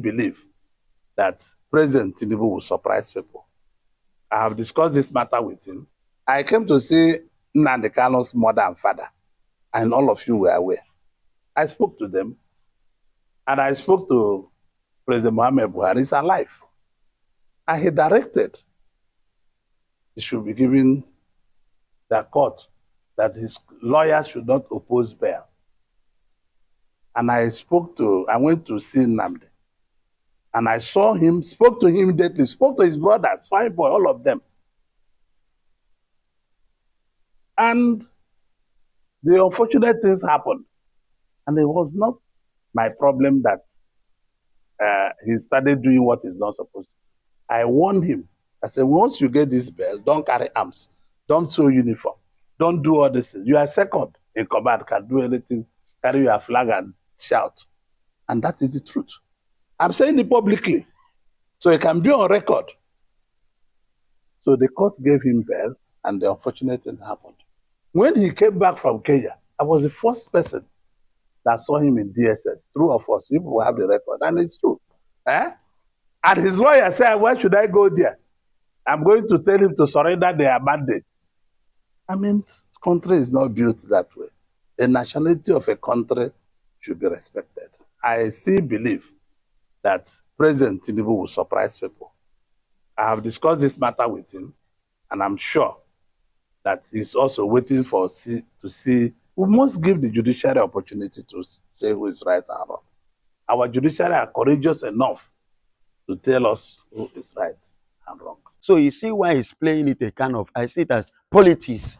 believe that President Tinubu will surprise people. I have discussed this matter with him. I came to see Nando Kanu's mother and father, and all of you were aware. I spoke to them, and I spoke to President Muhammad Buhari. He's alive. And he directed he should be given the court that his lawyers should not oppose bail. And I went to see Namdi. And I saw him, spoke to him immediately, spoke to his brothers, fine boy, all of them. And the unfortunate things happened. And it was not my problem that he started doing what he's not supposed to. I warned him. I said, once you get this bail, don't carry arms. Don't sew uniform. Don't do all these things. You are second in command, can do anything, carry your flag and shout. And that is the truth. I'm saying it publicly, so it can be on record. So the court gave him bail, and the unfortunate thing happened. When he came back from Kenya, I was the first person that saw him in DSS. True of us, people will have the record, and it's true. And his lawyer said, why should I go there? I'm going to tell him to surrender their mandate. I mean, country is not built that way. The nationality of a country should be respected. I still believe that President Tinubu will surprise people. I have discussed this matter with him, and I'm sure that he's also waiting to see. We must give the judiciary opportunity to say who is right and wrong. Our judiciary are courageous enough to tell us who is right and wrong. So you see why he's playing it a kind of, I see it as politics.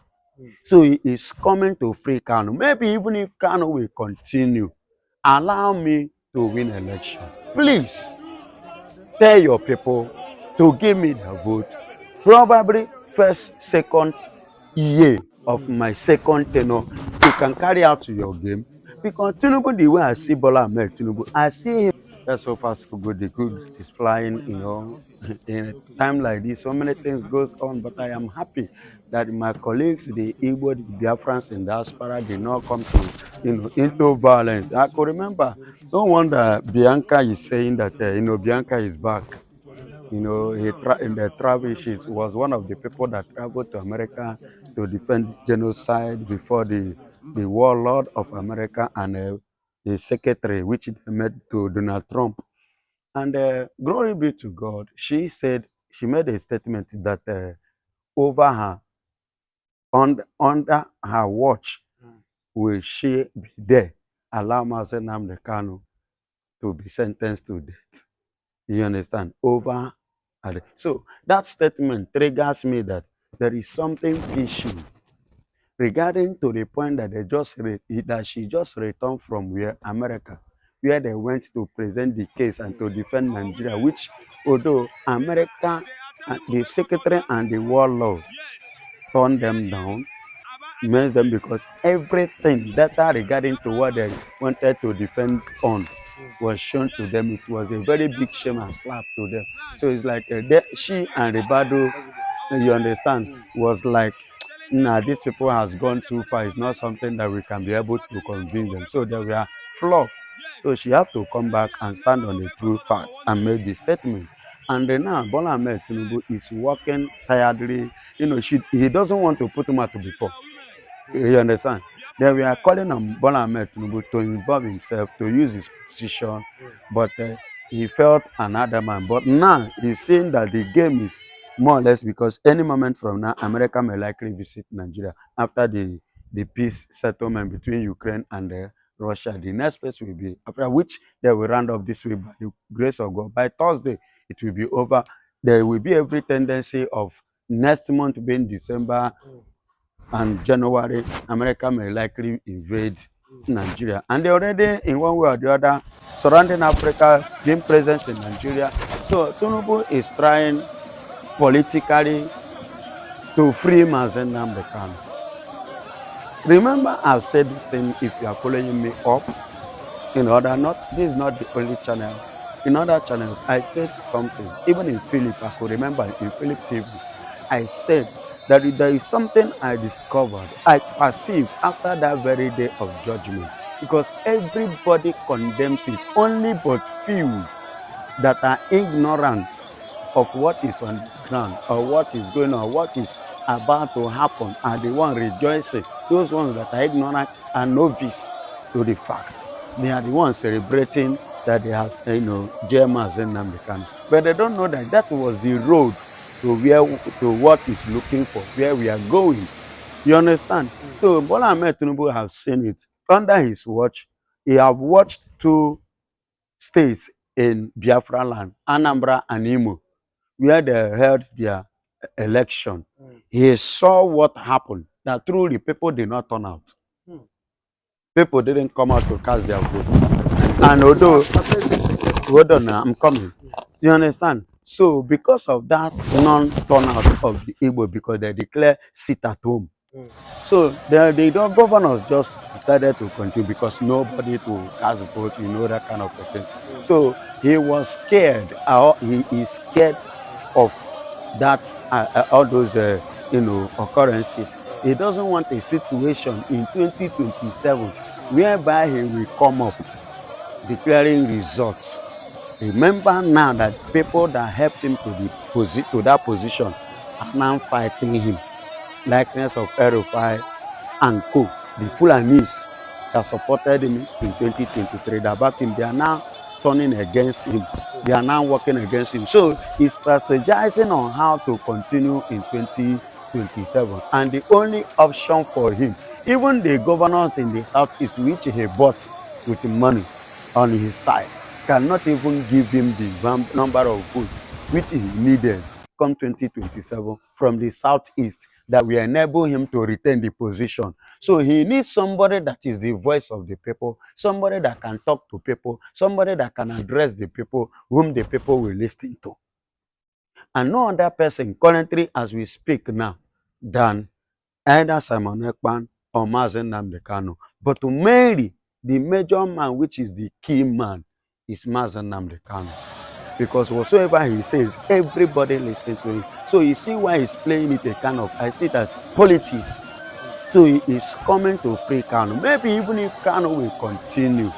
So he is coming to free Kanu. Maybe even if Kanu will continue, allow me to win election. Please tell your people to give me the vote. Probably first, second year of my second tenure, you can carry out your game. Because Tinubu, the way I see Bola Ahmed Tinubu, I see him. That's so far so good. The good is flying, you know. In a time like this, so many things goes on, but I am happy that my colleagues, the Igbo, the Biafrans in Diaspora, did not come to, into violence. I could remember, no wonder Bianca is saying that, Bianca is back. In the travel, she was one of the people that traveled to America to defend genocide before the warlord of America and the secretary, which they made to Donald Trump. And glory be to God, she said, she made a statement that over her, under her watch, will she be there, allow Namdi Kanu to be sentenced to death. You understand? Over her. So that statement triggers me that there is something fishy regarding to the point that she just returned from America, where they went to present the case and to defend Nigeria, which, although America, the secretary and the warlord turned them down, means them because everything data regarding to what they wanted to defend on was shown to them. It was a very big shame and slap to them. So it's like she and Ribado, you understand, was like, nah, these people has gone too far. It's not something that we can be able to convince them. So they were flawed. So she have to come back and stand on the true fact and make the statement. And then now Bola Ahmed Tinubu is working tiredly. He doesn't want to put him out to before. You understand? Then we are calling on Bola Ahmed Tinubu to involve himself, to use his position, but he felt another man. But now he's saying that the game is more or less because any moment from now, America may likely visit Nigeria after the peace settlement between Ukraine and Russia. The next place will be, after which they will round up this week by the grace of God. By Thursday, it will be over. There will be every tendency of next month being December and January, America may likely invade Nigeria. And they already, in one way or the other, surrounding Africa, being present in Nigeria. So Tinubu is trying politically to free Namdi Kanu. Remember, I've said this thing, if you are following me up, this is not the only channel. In other channels, I said something. Even in Philip, I could remember in Philip TV, I said that there is something I discovered, I perceived after that very day of judgment. Because everybody condemns it, only but few that are ignorant of what is on the ground or what is going on, what is about to happen, are the ones rejoicing. Those ones that are ignorant and novice to the fact, they are the ones celebrating that they have, J.Omotosho and Namdi Kanu. But they don't know that that was the road to what is looking for, where we are going. You understand? So Bola Ahmed Tinubu have seen it. Under his watch, he have watched two states in Biafra land, Anambra and Imo, where they held their election. He saw what happened, that truly people did not turn out. People didn't come out to cast their vote. And although, hold on now, I'm coming. You understand? So because of that non-turnout of the Igbo, because they declare sit at home. So the governors just decided to continue because nobody to cast vote, that kind of a thing. So he was scared, or he is scared of that, all those, occurrences. He doesn't want a situation in 2027 whereby he will come up declaring results. Remember now that people that helped him to that position are now fighting him. Likeness of Erufai and co, the Fulanis that supported him in 2023, that backed him, they are now turning against him. They are now working against him. So he's strategizing on how to continue in 2027. And the only option for him, even the governors in the southeast, which he bought with money on his side, cannot even give him the number of votes which he needed come 2027 from the southeast that will enable him to retain the position. So he needs somebody that is the voice of the people, somebody that can talk to people, somebody that can address the people, whom the people will listen to. And no other person currently as we speak now than either Simon Ekpan or Mazen Namdi Kanu. But to mainly, the major man, which is the key man, is Mazen Namdi Kanu. Because whatsoever he says, everybody listens to him. So you see why he's playing it a kind of, I see it as politics. So he is coming to free Kanu. Maybe even if Kanu will continue,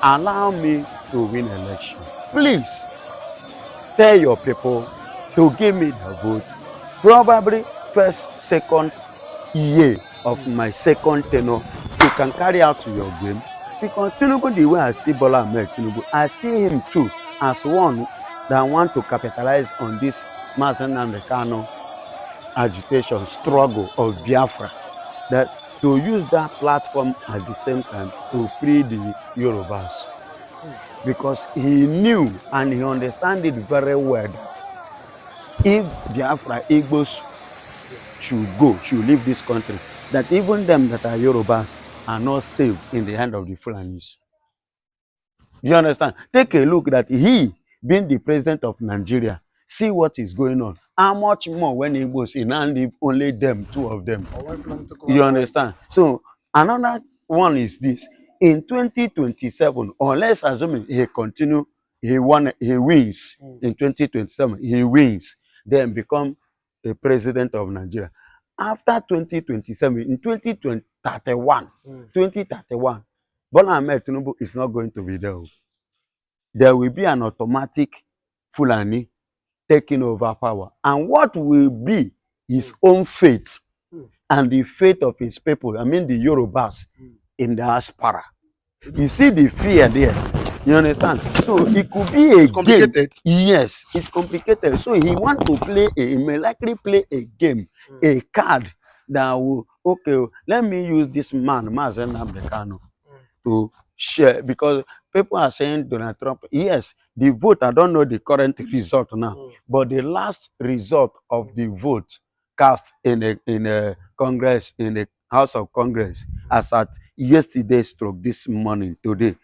allow me to win election. Please tell your people to give me the vote. Probably first, second year of my second tenure, you can carry out your game. Because Tinubu, the way I see Bola Ahmed Tinubu, I see him too as one that want to capitalize on this Mazen Namdi Kanu agitation, struggle of Biafra, that to use that platform at the same time to free the Yorubas. Because he knew and he understood it very well that if Biafra Igbos should leave this country, that even them that are Yorubas are not safe in the hand of the Fulanis. You understand? Take a look that he, being the president of Nigeria, see what is going on. How much more when Igbos in and leave only them, two of them. You understand? So another one is this. In 2027, unless assuming he continue, he wins in 2027, he wins, then become the president of Nigeria. After 2027, in 2031, Bola Ahmed Tinubu is not going to be there. There will be an automatic Fulani taking over power. And what will be his own fate and the fate of his people, I mean the Yorubas in the Diaspora. You see the fear there. You understand? So it could be a game. Yes, it's complicated. So he want to play he may likely play a game, a card that will, okay, let me use this man, Mazen Namdi Kanu, to share, because people are saying Donald Trump. Yes, the vote, I don't know the current result now, but the last result of the vote cast in a Congress, in the House of Congress, as at yesterday stroke this morning, today,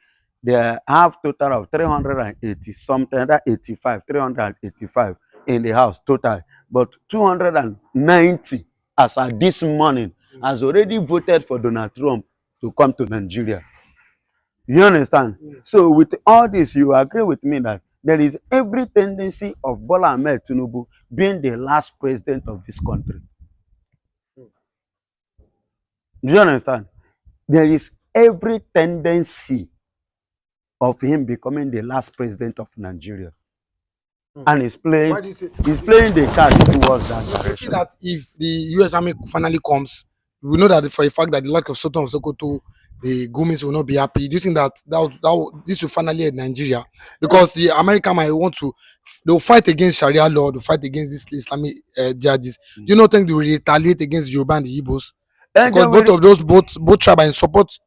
they have total of 380 something, 85, 385 in the House total, but 290 as at this morning has already voted for Donald Trump to come to Nigeria. You understand? So with all this, you agree with me that there is every tendency of Bola Ahmed Tinubu being the last president of this country. Do you understand? There is every tendency of him becoming the last president of Nigeria. And he's playing the card towards that You feel direction. that if the US Army finally comes, we know that for a fact that the lack of Sultan of Sokoto, the Gumis will not be happy. Do you think that this will finally end Nigeria? Because the American might want to, they'll fight against Sharia law, they'll fight against these Islamic judges. Do you not think they will retaliate against Yoruba and the Igbos? And they Because will, both of those both tribes are in support.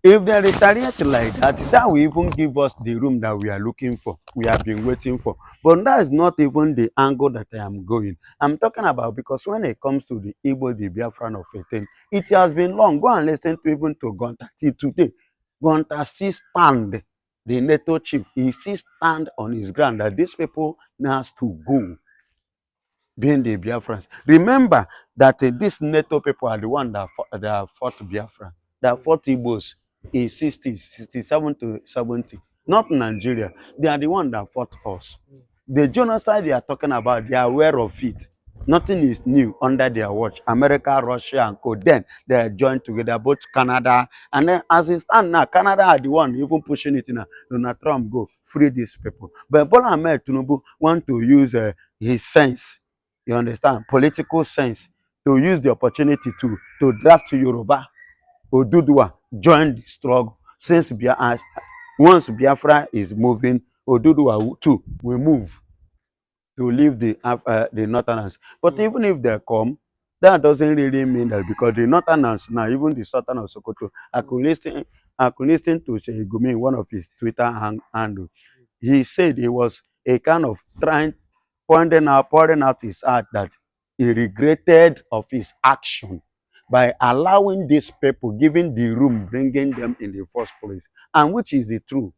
if they retaliate like that, that will even give us the room that we are looking for, we have been waiting for. But that is not even the angle that I am going. I'm talking about, because when it comes to the Igbo, the Biafran of a thing, it has been long. Go and listen to even to Gunter. See today, Gunter still stand, the NATO chief, he still stand on his ground that these people has to go, being the Biafrans. Remember that these NATO people are the one that fought Biafra, that fought Igbos in 60s, 67 to 70. Not Nigeria. They are the one that fought us. The genocide they are talking about, they are aware of it. Nothing is new under their watch. America, Russia, and co. Then they are joined together, both Canada. And then as it stands now, Canada are the one even pushing it in. Donald Trump go free these people. But Bola Ahmed Tinubu want to use his sense, you understand, political sense, to use the opportunity to draft Yoruba, Oduduwa, join the struggle. Since once Biafra is moving, Oduduwa too will move to leave the Northerners. But even if they come, that doesn't really mean that, because the Northerners now, even the Sultan of Sokoto, I could listen to Sheikh Gumi in one of his Twitter handle. He said he was a kind of pouring out his heart that he regretted of his action by allowing these people, giving the room, bringing them in the first place, and which is the truth.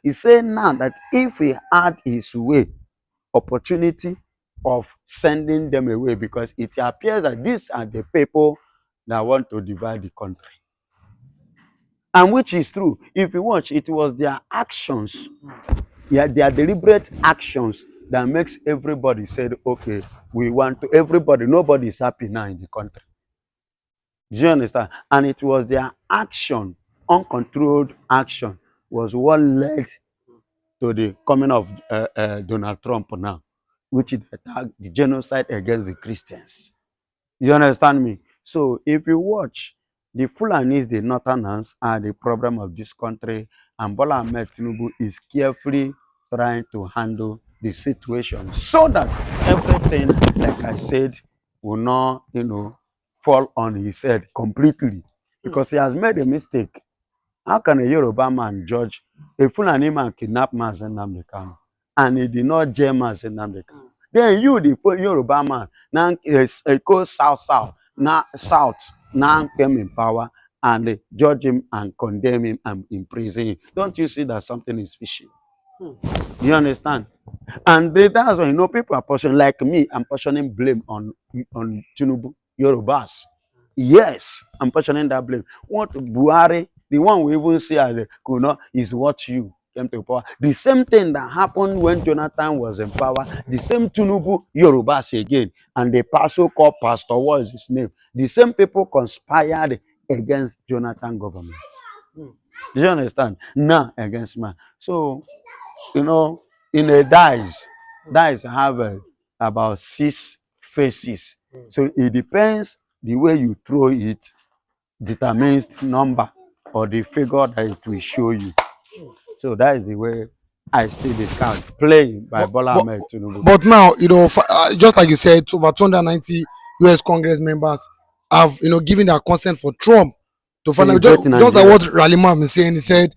He said now that if he had his way, opportunity of sending them away, because it appears that these are the people that want to divide the country. And which is true. If you watch, it was their actions, yeah, their deliberate actions that makes everybody said, okay, we want to, everybody, nobody is happy now in the country. Do you understand? And it was their action, uncontrolled action, was what led to the coming of Donald Trump now, which is the genocide against the Christians. You understand me? So if you watch, the Fulanis, the Northerners, are the problem of this country, and Bola Ahmed Tinubu is carefully trying to handle the situation so that everything, like I said, will not, fall on his head completely, because he has made a mistake. How can a Yoruba man judge a Fulani man kidnap Mazen Namdi Kanu, and he did not jail Mazen Namdi Kanu? Then you, the Yoruba man, now go south, now came in power and judge him and condemn him and imprison him. Don't you see that something is fishy? You understand? And that's why, people are portioning, like me, I'm portioning blame on Tinubu, Yorubas. Yes, I'm portioning that blame. What Buhari, the one we even see as the Kuno, is what you came to power. The same thing that happened when Jonathan was in power, the same Tinubu, Yorubas again, and the so-called pastor, what is his name? The same people conspired against Jonathan government. Do you understand? Now against man. So, in a dice have about 6 faces. So it depends, the way you throw it determines the number or the figure that it will show you. So that is the way I see this card playing by But, Bola but, Ahmed Tinubu. but now, just like you said, over 290 US Congress members have, given their consent for Trump to To finally, invade just like Nigeria. what Ralima has been saying. He said,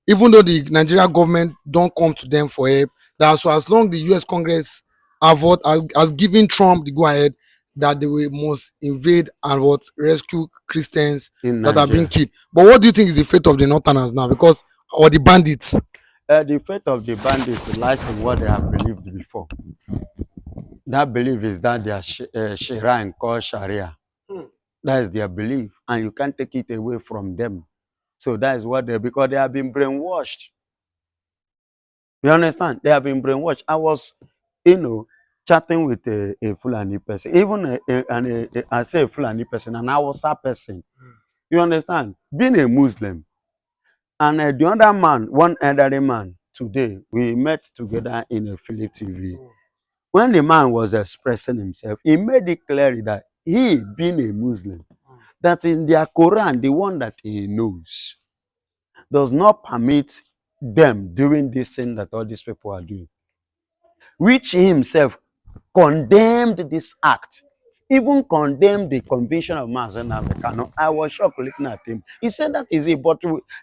even though the Nigerian government don't come to them for help, that so as long the US Congress has given Trump the go ahead, that they will must invade and rescue Christians In that are being Nigeria. killed. But what do you think is the fate of the Northerners now? Because, or the bandits? The fate of the bandits lies in what they have believed before. That belief is that they are Sharia and called Sharia. That is their belief, and you can't take it away from them. So that is what because they have been brainwashed. You understand? They have been brainwashed. I was, chatting with a Fulani person, even I say a Fulani person, an Hausa person. You understand? Being a Muslim, and the other man, one elderly man, today. We met together in a Philip TV. When the man was expressing himself, he made it clear that he, being a Muslim, that in their Quran, the one that he knows, does not permit them doing this thing that all these people are doing, which he himself condemned this act, even condemned the conviction of Mazen Kanu. I was shocked looking at him. He said that is it, but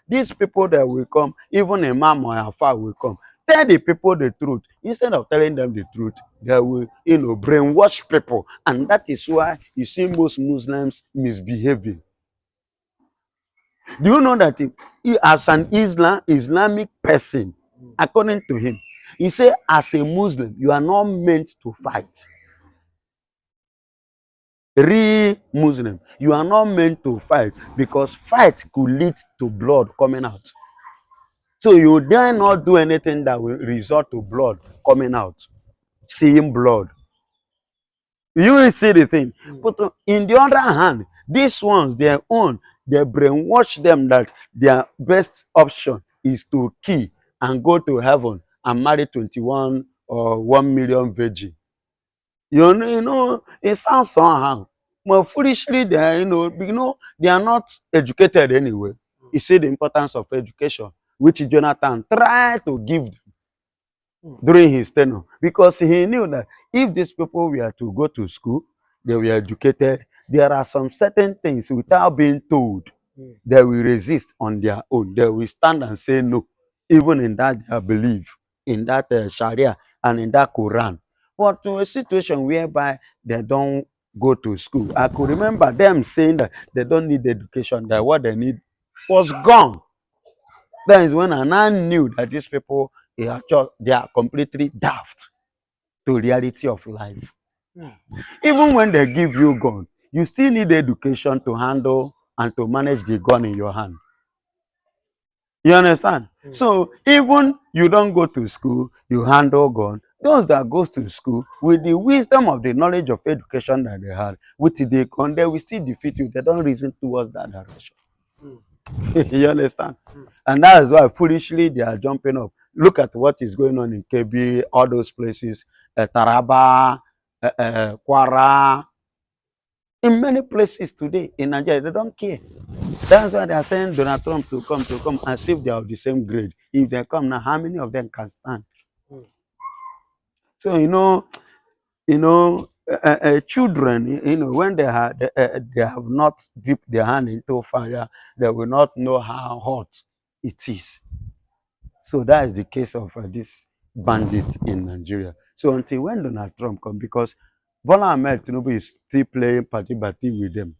these people that will come, even Imam or Afar will come, tell the people the truth. Instead of telling them the truth, they will, brainwash people. And that is why you see most Muslims misbehaving. Do you know that he, as an Islamic person, according to him, he said, as a Muslim, you are not meant to fight. Real Muslim, you are not meant to fight, because fight could lead to blood coming out. So you dare not do anything that will result to blood coming out, seeing blood. You will see the thing. But in the other hand, these ones, their own, they brainwash them that their best option is to kill and go to heaven and marry 21 or 1 million virgin. You know, it sounds somehow. But foolishly, they they are not educated anyway. You see the importance of education, which Jonathan tried to give them during his tenure, because he knew that if these people were to go to school, they were educated, there are some certain things without being told, they will resist on their own. They will stand and say no, even in that their belief, in that Sharia and in that Quran. But to a situation whereby they don't go to school, I could remember them saying that they don't need education, that what they need was gone. That is when I now knew that these people, they are completely daft to reality of life. Even when they give you gun, you still need education to handle and to manage the gun in your hand. You understand? So even you don't go to school, you handle gun. Those that goes to school, with the wisdom of the knowledge of education that they had, with the gun, they will still defeat you. They don't reason towards that direction. You understand? And that is why foolishly they are jumping up. Look at what is going on in KB, all those places, Taraba, Kwara. In many places today in Nigeria, they don't care. That's why they are saying Donald Trump to come as if they are of the same grade. If they come now, how many of them can stand? So children, when they have not dipped their hand into fire, they will not know how hot it is. So that is the case of these bandits in Nigeria. So until when Donald Trump comes, because Bola Ahmed Tinubu is still playing party with them.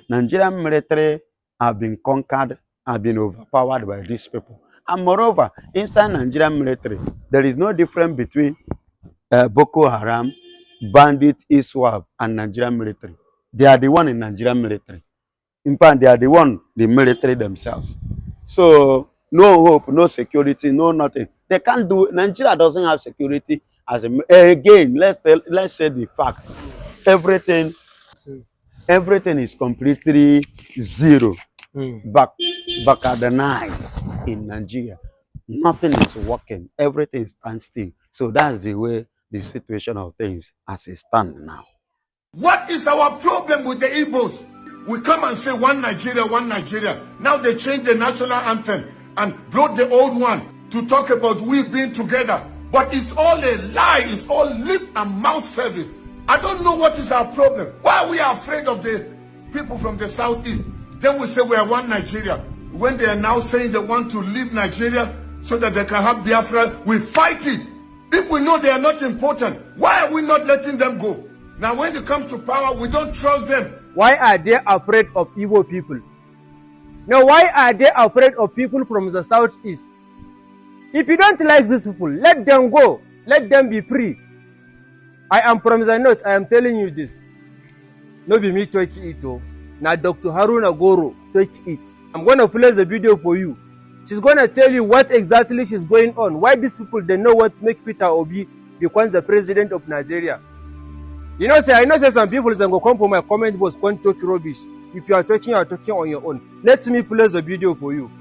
Nigerian military have been conquered, have been overpowered by these people. And moreover, inside Nigerian military, there is no difference between Boko Haram, bandit, ISWAP, and Nigerian military. They are the one in Nigerian military. In fact, they are the military themselves. So no hope, no security, no nothing. They can't do. Nigeria doesn't have security as again. Let's say the facts. Everything is completely zero, backadized in Nigeria. Nothing is working. Everything stands still. So that's the way the situation of things as it stands now. What is our problem with the Igbos? We come and say one Nigeria, one Nigeria. Now they change the national anthem and brought the old one to talk about we being together. But it's all a lie. It's all lip and mouth service. I don't know what is our problem. Why are we afraid of the people from the southeast? Then we say we are one Nigeria. When they are now saying they want to leave Nigeria so that they can have Biafra, we fight it. If we know they are not important, why are we not letting them go? Now when it comes to power, we don't trust them. Why are they afraid of Igbo people? Now, why are they afraid of people from the southeast? If you don't like these people, let them go. Let them be free. I am from the north. I am telling you this. No be me talking it. Now Dr. Haruna Goro talking it. I'm going to play the video for you. She's going to tell you what exactly she's going on. Why these people, they know what to make Peter Obi become the president of Nigeria. I know some people can go come for my comment box, can talk rubbish. If you are talking on your own. Let me play the video for you.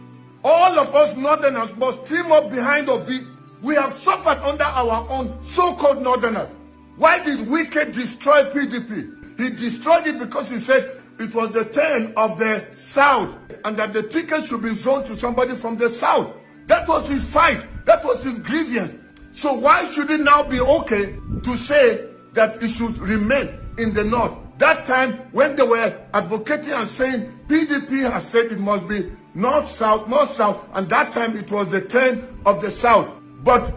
All of us northerners must team up behind Obi We have suffered under our own so-called northerners. Why did Wike destroy PDP? He destroyed it because he said it was the turn of the South and that the ticket should be zoned to somebody from the South. That was his fight. That was his grievance. So why should it now be okay to say that it should remain in the North? That time when they were advocating and saying PDP has said it must be North-South, North-South, and that time it was the turn of the South. But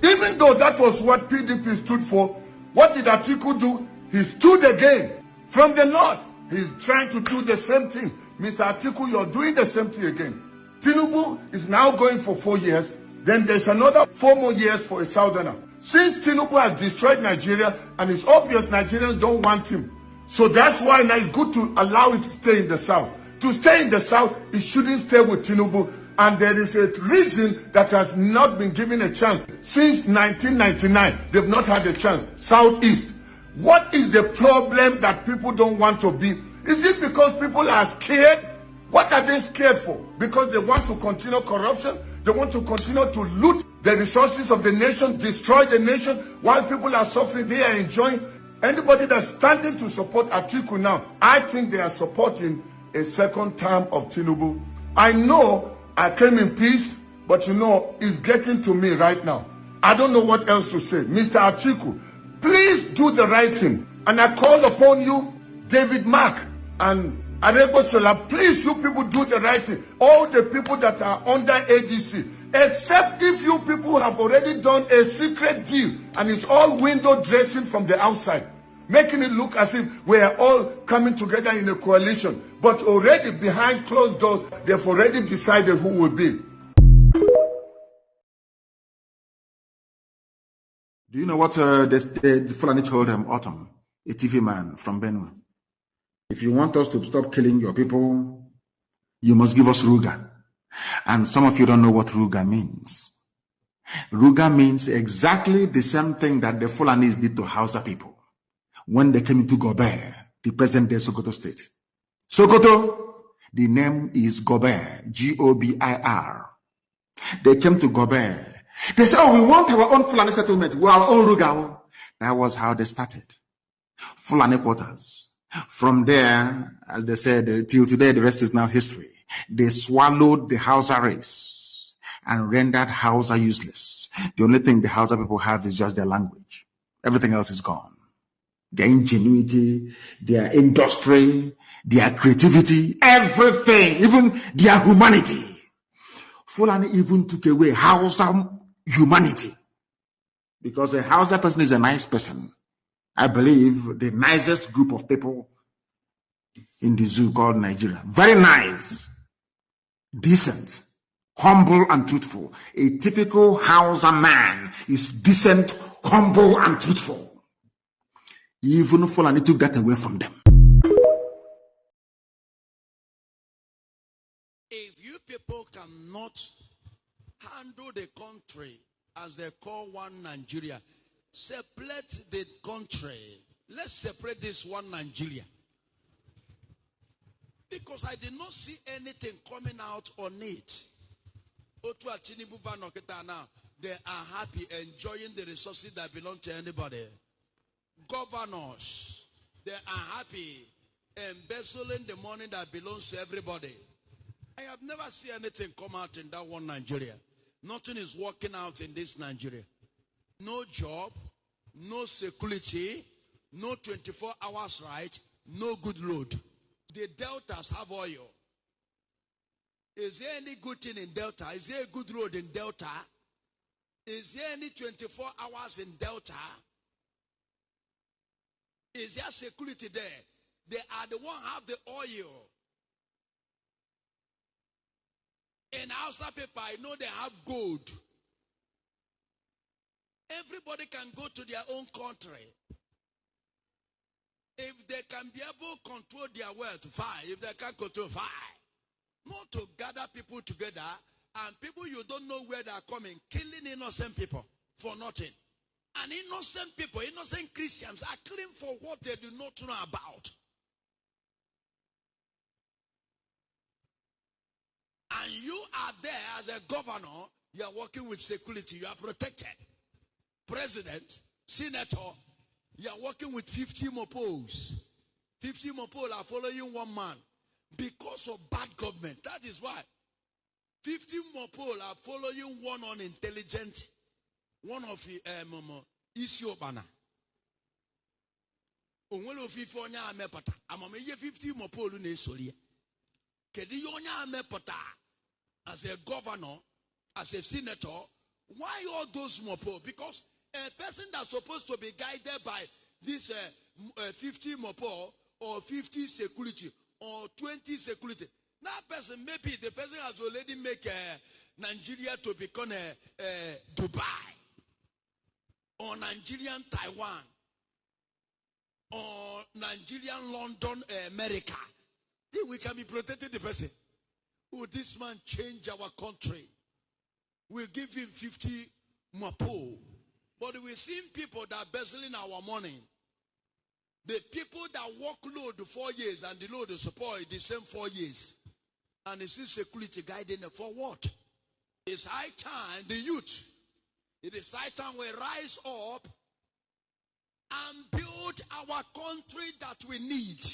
even though that was what PDP stood for, what did Atiku do? He stood again from the North. He's trying to do the same thing. Mr. Atiku, you're doing the same thing again. Tinubu is now going for 4 years. Then there's another 4 more years for a Southerner. Since Tinubu has destroyed Nigeria, and it's obvious Nigerians don't want him. So that's why now it's good to allow it to stay in the South. To stay in the South, it shouldn't stay with Tinubu. And there is a region that has not been given a chance. Since 1999, they've not had a chance. Southeast. What is the problem that people don't want to be? Is it because people are scared? What are they scared for? Because they want to continue corruption? They want to continue to loot the resources of the nation, destroy the nation, while people are suffering, they are enjoying. Anybody that's standing to support Atiku now, I think they are supporting a second term of Tinubu. I know I came in peace, but it's getting to me right now. I don't know what else to say. Mr. Atiku, please do the right thing. And I call upon you, David Mark and Arebosola, please, you people do the right thing. All the people that are under ADC, except if you people have already done a secret deal and it's all window dressing from the outside, making it look as if we are all coming together in a coalition. But already behind closed doors, they've already decided who will be. Do you know what the Fulani told Autumn, a TV man from Benue? If you want us to stop killing your people, you must give us Ruga. And some of you don't know what Ruga means. Ruga means exactly the same thing that the Fulanis did to Hausa people when they came into Gobert, the present-day Sokoto state. Sokoto, the name is Gobert, Gobir. They came to Gobert. They said, oh, we want our own Fulani settlement. We our own Ruga. That was how they started. Fulani quarters. From there, as they said, till today, the rest is now history. They swallowed the Hausa race and rendered Hausa useless. The only thing the Hausa people have is just their language. Everything else is gone. Their ingenuity, their industry, their creativity, everything, even their humanity. Fulani even took away Hausa humanity. Because a Hausa person is a nice person. I believe the nicest group of people in the zoo called Nigeria. Very nice, decent, humble and truthful. A typical Hausa man is decent, humble and truthful. Even Fulani took that away from them. If you people cannot handle the country as they call one Nigeria, separate the country. Let's separate this one Nigeria. Because I did not see anything coming out on it. Now, they are happy enjoying the resources that belong to anybody. Governors, they are happy embezzling the money that belongs to everybody. I have never seen anything come out in that one Nigeria. Nothing is working out in this Nigeria. No job, no security, no 24 hours right, no good road. The deltas have oil. Is there any good thing in Delta? Is there a good road in Delta? Is there any 24 hours in Delta? Is there security there? They are the one have the oil. In Hausa people, I know they have gold. Everybody can go to their own country. If they can be able to control their wealth, fine. If they can't control, fine. Not to gather people together and people you don't know where they are coming, killing innocent people for nothing. And innocent people, innocent Christians are killing for what they do not know about. And you are there as a governor You are working with security. You are protected. President, senator, you are working with 50 mopos. 50 mopos are following one man because of bad government. That is why 50 mopos are following one unintelligent, one of Isiobana. Onwelo 50 onya amepata. Amameye 50 mopolu ne solie. Kedi onya amepata as a governor, as a senator. Why all those mopo? Because a person that's supposed to be guided by this 50 mopo or 50 security or 20 security, that person, maybe the person has already made Nigeria to become Dubai or Nigerian Taiwan or Nigerian London, America. Then we can be protecting the person. Would this man change our country? We'll give him 50 mapo. But we've seen people that are embezzling our money. The people that work load 4 years and the load is support the same 4 years. And it's security guiding them for what? It's high time, the youth. It is high time we rise up and build our country that we need.